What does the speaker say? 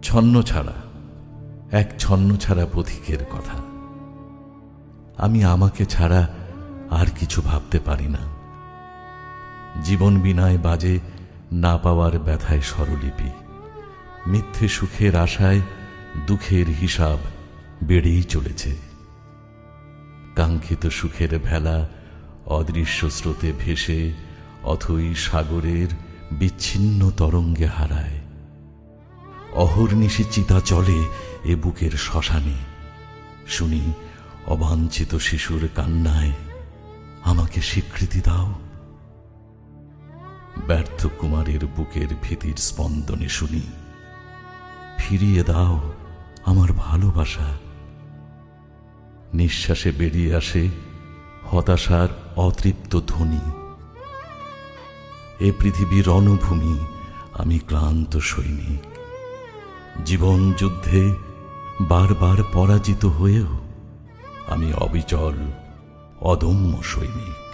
ছন্ন ছাড়া, এক ছন্ন ছাড়া পথিকের কথা। আমি আমাকে ছাড়া আর কিছু ভাবতে পারি না। জীবন বিনায় বাজে না পাওয়ার ব্যথায় স্বরলিপি। মিথ্যে সুখের আশায় দুঃখের হিসাব বেড়েই চলেছে। কাঙ্ক্ষিত সুখের ভেলা অদৃশ্য স্রোতে ভেসে অথই সাগরের বিচ্ছিন্ন তরঙ্গে হারায়। অহর্নিশি চিতা চলে এ বুকের শ্মশানে। শুনি অবাঞ্ছিত শিশুর কান্নায়, আমাকে স্বীকৃতি দাও। ব্যর্থ কুমারের বুকের ভীতির স্পন্দনে শুনি, ফিরিয়ে দাও আমার ভালোবাসা। নিঃশ্বাসে বেরিয়ে আসে হতাশার অতৃপ্ত ধ্বনি। এ পৃথিবীর রণভূমি, আমি ক্লান্ত সৈনিক। জীবন যুদ্ধে বারবার পরাজিত হয়েও আমি অবিচল অদম্য সৈনিক।